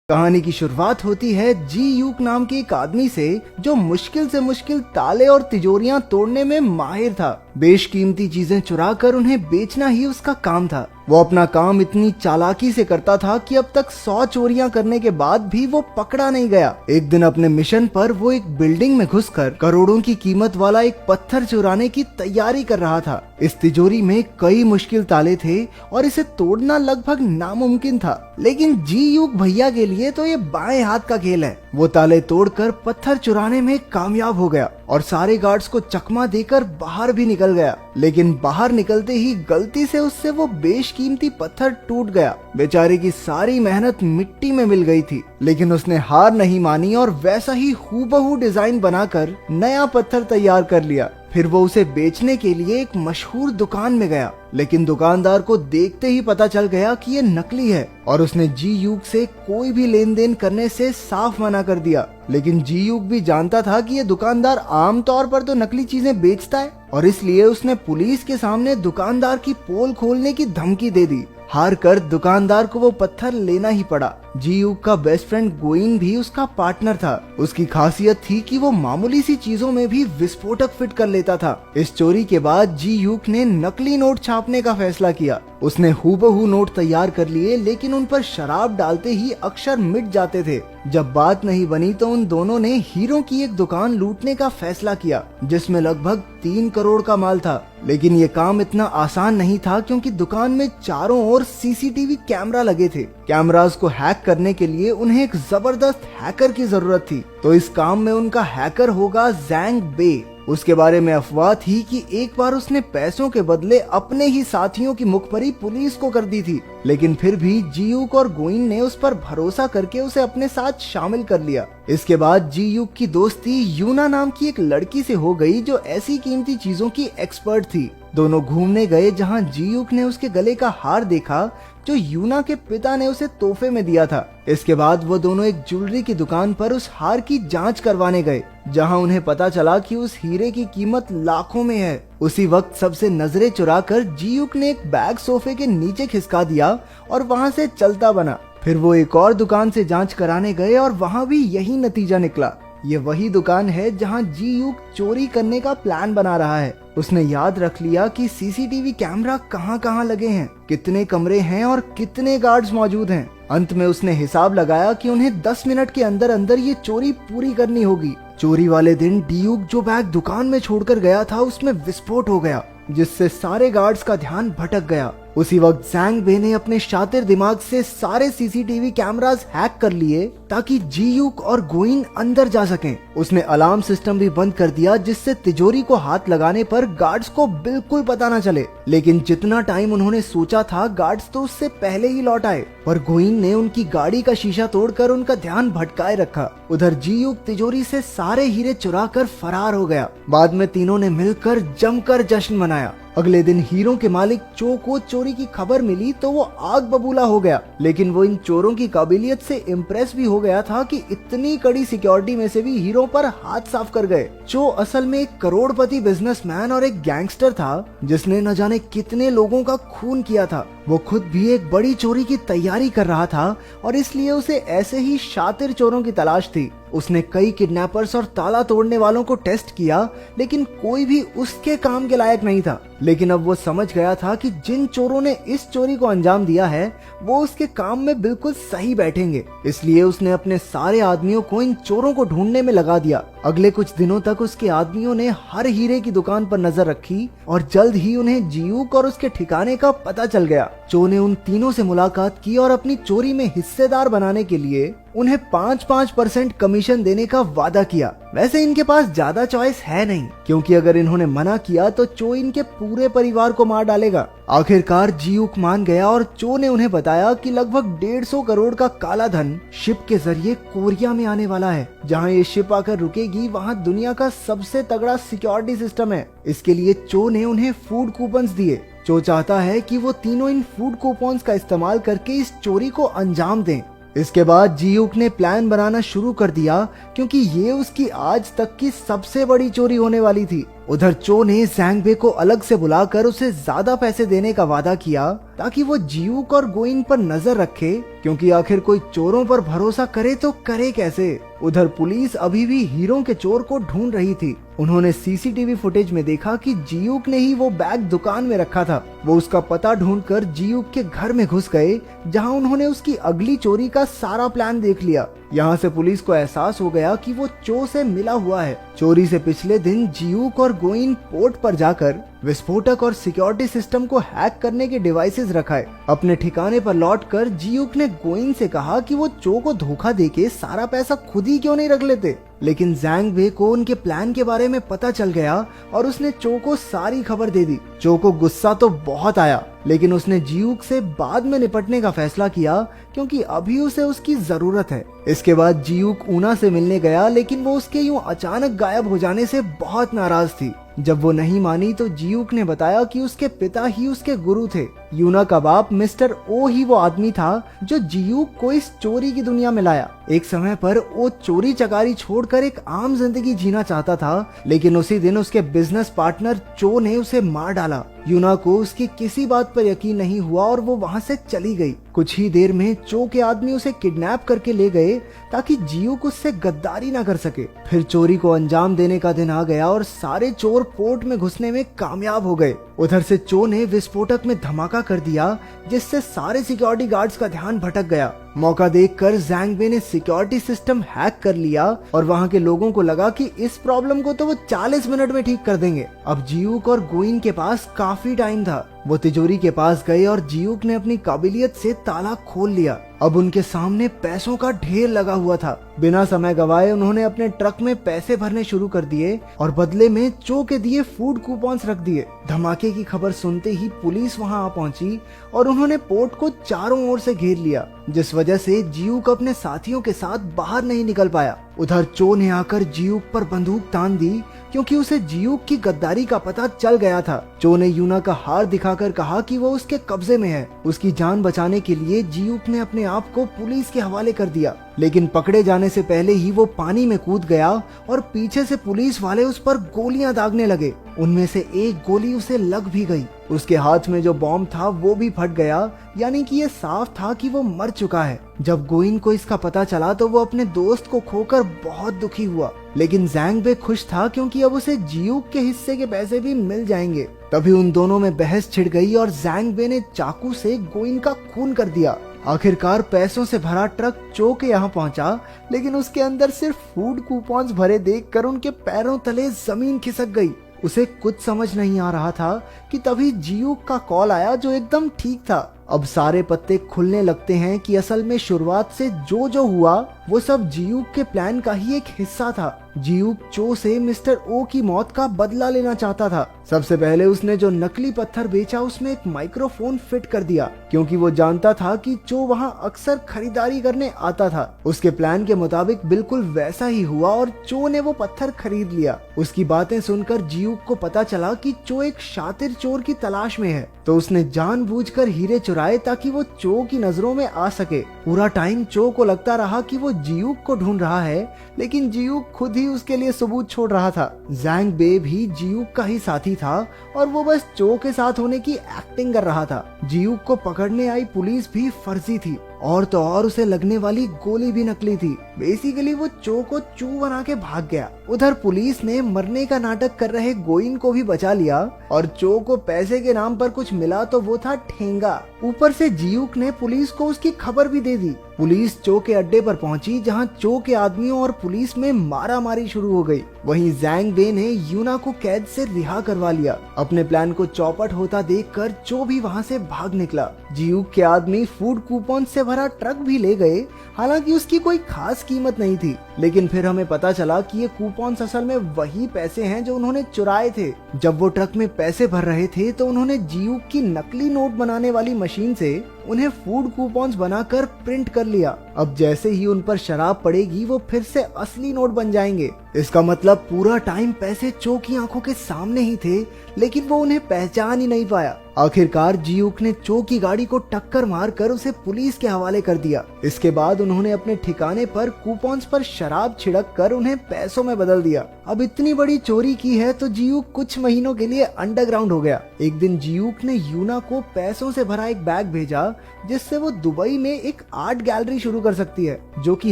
कहानी की शुरुआत होती है जी यूक नाम के एक आदमी से जो मुश्किल से मुश्किल ताले और तिजोरियां तोड़ने में माहिर था। बेशकीमती चीजें चुरा कर उन्हें बेचना ही उसका काम था। वो अपना काम इतनी चालाकी से करता था कि अब तक 100 चोरियां करने के बाद भी वो पकड़ा नहीं गया। एक दिन अपने मिशन पर वो एक बिल्डिंग में घुसकर करोड़ों की कीमत वाला एक पत्थर चुराने की तैयारी कर रहा था। इस तिजोरी में कई मुश्किल ताले थे और इसे तोड़ना लगभग नामुमकिन था, लेकिन जी यूक भैया के लिए तो ये बाएं हाथ का खेल है। वो ताले तोड़कर पत्थर चुराने में कामयाब हो गया और सारे गार्ड्स को चकमा देकर बाहर भी निकल गया। लेकिन बाहर निकलते ही गलती से उससे वो बेशकीमती पत्थर टूट गया। बेचारे की सारी मेहनत मिट्टी में मिल गई थी, लेकिन उसने हार नहीं मानी और वैसा ही हूबहू डिजाइन बनाकर नया पत्थर तैयार कर लिया। फिर वो उसे बेचने के लिए एक मशहूर दुकान में गया, लेकिन दुकानदार को देखते ही पता चल गया कि ये नकली है और उसने जी यूक से कोई भी लेन देन करने से साफ मना कर दिया। लेकिन जी यूक भी जानता था कि ये दुकानदार आमतौर पर तो नकली चीजें बेचता है और इसलिए उसने पुलिस के सामने दुकानदार की पोल खोलने की धमकी दे दी। हार कर दुकानदार को वो पत्थर लेना ही पड़ा। जी यूक का बेस्ट फ्रेंड गोइन भी उसका पार्टनर था। उसकी खासियत थी कि वो मामूली सी चीजों में भी विस्फोटक फिट कर लेता था। इस चोरी के बाद जी यूक ने नकली नोट छापने का फैसला किया। उसने हूबहू नोट तैयार कर लिए, लेकिन उन पर शराब डालते ही अक्षर मिट जाते थे। जब बात नहीं बनी तो उन दोनों ने हीरो की एक दुकान लूटने का फैसला किया, जिसमें लगभग 3 करोड़ का माल था। लेकिन ये काम इतना आसान नहीं था, क्योंकि दुकान में चारों ओर सीसीटीवी कैमरा लगे थे। कैमरास को हैक करने के लिए उन्हें एक जबरदस्त हैकर की जरूरत थी। तो इस काम में उनका हैकर होगा जैंग बे। उसके बारे में अफवाह थी कि एक बार उसने पैसों के बदले अपने ही साथियों की मुखबरी पुलिस को कर दी थी, लेकिन फिर भी जी यूक और गोइन ने उस पर भरोसा करके उसे अपने साथ शामिल कर लिया। इसके बाद जी यूक की दोस्ती यूना नाम की एक लड़की से हो गई, जो ऐसी कीमती चीजों की एक्सपर्ट थी। दोनों घूमने गए, जहां जी यूक ने उसके गले का हार देखा जो यूना के पिता ने उसे तोहफे में दिया था। इसके बाद वो दोनों एक ज्वेलरी की दुकान पर उस हार की जांच करवाने गए, जहां उन्हें पता चला कि उस हीरे की कीमत लाखों में है। उसी वक्त सबसे नजरें चुराकर जी यूक ने एक बैग सोफे के नीचे खिसका दिया और वहां से चलता बना। फिर वो एक और दुकान से जांच कराने गए और वहां भी यही नतीजा निकला। ये वही दुकान है जहां जी यूक चोरी करने का प्लान बना रहा है। उसने याद रख लिया कि सीसीटीवी कैमरा कहां-कहां लगे हैं, कितने कमरे हैं और कितने गार्ड्स मौजूद हैं। अंत में उसने हिसाब लगाया कि उन्हें 10 मिनट के अंदर अंदर ये चोरी पूरी करनी होगी। चोरी वाले दिन ड्यूक जो बैग दुकान में छोड़कर गया था, उसमें विस्फोट हो गया, जिससे सारे गार्ड्स का ध्यान भटक गया। उसी वक्त जैंग बे ने अपने शातिर दिमाग से सारे सीसीटीवी कैमरास हैक कर लिए ताकि जी यूक और गोइन अंदर जा सकें। उसने अलार्म सिस्टम भी बंद कर दिया, जिससे तिजोरी को हाथ लगाने पर गार्ड्स को बिल्कुल पता न चले। लेकिन जितना टाइम उन्होंने सोचा था, गार्ड्स तो उससे पहले ही लौट आए और गोइन ने उनकी गाड़ी का शीशा तोड़कर उनका ध्यान भटकाए रखा। उधर जी यूक तिजोरी से सारे हीरे चुरा कर फरार हो गया। बाद में तीनों ने मिलकर जमकर जश्न मनाया। अगले दिन हीरो के मालिक चो को चोरी की खबर मिली तो वो आग बबूला हो गया, लेकिन वो इन चोरों की काबिलियत से इम्प्रेस भी हो गया था कि इतनी कड़ी सिक्योरिटी में से भी हीरो पर हाथ साफ कर गए। चो असल में एक करोड़पति बिजनेसमैन और एक गैंगस्टर था, जिसने न जाने कितने लोगों का खून किया था। वो खुद भी एक बड़ी चोरी की तैयारी कर रहा था और इसलिए उसे ऐसे ही शातिर चोरों की तलाश थी। उसने कई किडनैपर्स और ताला तोड़ने वालों को टेस्ट किया, लेकिन कोई भी उसके काम के लायक नहीं था। लेकिन अब वो समझ गया था कि जिन चोरों ने इस चोरी को अंजाम दिया है, वो उसके काम में बिल्कुल सही बैठेंगे। इसलिए उसने अपने सारे आदमियों को इन चोरों को ढूंढने में लगा दिया। अगले कुछ दिनों तक उसके आदमियों ने हर हीरे की दुकान पर नजर रखी और जल्द ही उन्हें जी यूक और उसके ठिकाने का पता चल गया। चो ने उन तीनों से मुलाकात की और अपनी चोरी में हिस्सेदार बनाने के लिए उन्हें 5-5% कमीशन देने का वादा किया। वैसे इनके पास ज्यादा चॉइस है नहीं, क्योंकि अगर इन्होंने मना किया तो चो इनके पूरे परिवार को मार डालेगा। आखिरकार जी यूक मान गया और चो ने उन्हें बताया कि लगभग 150 करोड़ का काला धन शिप के जरिए कोरिया में आने वाला है। जहां ये शिप आकर रुकेगी, वहां दुनिया का सबसे तगड़ा सिक्योरिटी सिस्टम है। इसके लिए चो ने उन्हें फूड कूपन्स दिए। चो चाहता है कि वो तीनों इन फूड कूपन्स का इस्तेमाल करके इस चोरी को अंजाम दें। इसके बाद जी यूक ने प्लान बनाना शुरू कर दिया, क्योंकि ये उसकी आज तक की सबसे बड़ी चोरी होने वाली थी। उधर चो ने जैंग को अलग से बुलाकर उसे ज्यादा पैसे देने का वादा किया ताकि वो जियूक और गोइन पर नजर रखे, क्योंकि आखिर कोई चोरों पर भरोसा करे तो करे कैसे। उधर पुलिस अभी भी हीरो के चोर को ढूंढ रही थी। उन्होंने सीसीटीवी फुटेज में देखा कि जियूक ने ही वो बैग दुकान में रखा था। वो उसका पता ढूंढकर जियूक के घर में घुस गए, जहां उन्होंने उसकी अगली चोरी का सारा प्लान देख लिया। यहाँ से पुलिस को एहसास हो गया कि वो चो से मिला हुआ है। चोरी से पिछले दिन जियूक और गोइन पोर्ट पर जाकर विस्फोटक और सिक्योरिटी सिस्टम को हैक करने के डिवाइसेस रखाए। अपने ठिकाने पर लौटकर जियूक ने गोइन से कहा कि वो चो को धोखा देके सारा पैसा खुद ही क्यों नहीं रख लेते, लेकिन जैंग वे को उनके प्लान के बारे में पता चल गया और उसने चो को सारी खबर दे दी। चो को गुस्सा तो बहुत आया, लेकिन उसने जियूक से बाद में निपटने का फैसला किया, क्योंकि अभी उसे उसकी जरूरत है। इसके बाद जियूक ऊना से मिलने गया, लेकिन वो उसके यूं अचानक गायब हो जाने से बहुत नाराज थी। जब वो नहीं मानी तो जियूक ने बताया कि उसके पिता ही उसके गुरु थे। यूना का बाप मिस्टर ओ ही वो आदमी था जो जियूक को इस चोरी की दुनिया में लाया। एक समय पर वो चोरी चकारी छोड़कर एक आम जिंदगी जीना चाहता था, लेकिन उसी दिन उसके बिजनेस पार्टनर चो ने उसे मार डाला। यूना को उसकी किसी बात पर यकीन नहीं हुआ और वो वहाँ से चली गई। कुछ ही देर में चो के आदमी उसे किडनैप करके ले गए ताकि जियूक उससे गद्दारी ना कर सके। फिर चोरी को अंजाम देने का दिन आ गया और सारे चोर पोर्ट में घुसने में कामयाब हो गए। उधर से चो ने विस्फोटक में धमाका कर दिया, जिससे सारे सिक्योरिटी गार्ड्स का ध्यान भटक गया। मौका देखकर जैंग बे ने सिक्योरिटी सिस्टम हैक कर लिया और वहाँ के लोगों को लगा कि इस प्रॉब्लम को तो वो 40 मिनट में ठीक कर देंगे। अब जियूक और गोइन के पास काफी टाइम था। वो तिजोरी के पास गए और जियूक ने अपनी काबिलियत से ताला खोल लिया। अब उनके सामने पैसों का ढेर लगा हुआ था। बिना समय गवाए उन्होंने अपने ट्रक में पैसे भरने शुरू कर दिए और बदले में चो के दिए फूड कूपन्स रख दिए। धमाके की खबर सुनते ही पुलिस वहां आ पहुंची और उन्होंने पोर्ट को चारों ओर से घेर लिया, जिस वजह से जियूक अपने साथियों के साथ बाहर नहीं निकल पाया। उधर चो ने आकर जियूक पर बंदूक तान दी, क्योंकि उसे जियूक की गद्दारी का पता चल गया था। चो ने यूना का हार दिखाकर कहा कि वो उसके कब्जे में है। उसकी जान बचाने के लिए जियूक ने अपने आप को पुलिस के हवाले कर दिया, लेकिन पकड़े जाने से पहले ही वो पानी में कूद गया और पीछे से पुलिस वाले उस पर गोलियां दागने लगे। उनमें से एक गोली उसे लग भी गई। उसके हाथ में जो बॉम्ब था वो भी फट गया, यानी कि ये साफ था कि वो मर चुका है। जब गोइन को इसका पता चला तो वो अपने दोस्त को खोकर बहुत दुखी हुआ, लेकिन जैंग बे खुश था क्योंकि अब उसे जियूक के हिस्से के पैसे भी मिल जाएंगे। तभी उन दोनों में बहस छिड़ गई और जैंग बे ने चाकू से गोइन का खून कर दिया। आखिरकार पैसों से भरा ट्रक चो के यहाँ पहुंचा, लेकिन उसके अंदर सिर्फ फूड कूपन्स भरे देखकर उनके पैरों तले जमीन खिसक गई। उसे कुछ समझ नहीं आ रहा था कि तभी जियूक का कॉल आया, जो एकदम ठीक था। अब सारे पत्ते खुलने लगते हैं कि असल में शुरुआत से जो हुआ वो सब जियूक के प्लान का ही एक हिस्सा था। जियूक चो से मिस्टर ओ की मौत का बदला लेना चाहता था। सबसे पहले उसने जो नकली पत्थर बेचा उसमें एक माइक्रोफोन फिट कर दिया, क्योंकि वो जानता था कि चो वहां अक्सर खरीदारी करने आता था। उसके प्लान के मुताबिक बिल्कुल वैसा ही हुआ और चो ने वो पत्थर खरीद लिया। उसकी बातें सुनकर जियूक को पता चला कि चो एक शातिर चोर की तलाश में है, तो उसने जानबूझकर हीरे चुराए ताकि वो चो की नजरों में आ सके। पूरा टाइम चो को लगता रहा कि वो जियूक को ढूंढ रहा है, लेकिन जियूक खुद ही उसके लिए सबूत छोड़ रहा था। जैंग बे भी जियूक का ही साथी था और वो बस चो के साथ होने की एक्टिंग कर रहा था। जियूक को पकड़ने आई पुलिस भी फर्जी थी, और तो और उसे लगने वाली गोली भी नकली थी। बेसिकली वो चो को चू बना के भाग गया। उधर पुलिस ने मरने का नाटक कर रहे गोइन को भी बचा लिया और चो को पैसे के नाम पर कुछ मिला तो वो था ठेंगा। ऊपर से जियूक ने पुलिस को उसकी खबर भी दे दी। पुलिस चो के अड्डे पर पहुंची, जहां चो के आदमियों और पुलिस में मारामारी शुरू हो गई। वहीं जैंग बे ने यूना को कैद से रिहा करवा लिया। अपने प्लान को चौपट होता देखकर चो भी वहां से भाग निकला। जियूक के आदमी फूड कूपन से भरा ट्रक भी ले गए, हालांकि उसकी कोई खास कीमत नहीं थी। लेकिन फिर हमें पता चला कि ये कूपन असल में वही पैसे हैं जो उन्होंने चुराए थे। जब वो ट्रक में पैसे भर रहे थे तो उन्होंने जियूक की नकली नोट बनाने वाली मशीन से उन्हें फूड कूपन्स बनाकर प्रिंट कर लिया। अब जैसे ही उन पर शराब पड़ेगी वो फिर से असली नोट बन जाएंगे। इसका मतलब पूरा टाइम पैसे चो की आंखों के सामने ही थे, लेकिन वो उन्हें पहचान ही नहीं पाया। आखिरकार जियूक ने चो की गाड़ी को टक्कर मारकर उसे पुलिस के हवाले कर दिया। इसके बाद उन्होंने अपने ठिकाने पर कूपन्स पर शराब छिड़क कर उन्हें पैसों में बदल दिया। अब इतनी बड़ी चोरी की है तो जियूक कुछ महीनों के लिए अंडरग्राउंड हो गया। एक दिन जियूक ने यूना को पैसों से भरा एक बैग भेजा जिससे वो दुबई में एक आर्ट गैलरी शुरू कर सकती है, जो कि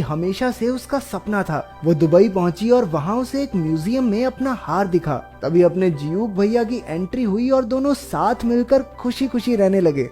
हमेशा से उसका सपना था। वो दुबई पहुंची और वहां उसे एक म्यूजियम में अपना हार दिखा। तभी अपने जियूक भैया की एंट्री हुई और दोनों साथ मिलकर खुशी खुशी रहने लगे।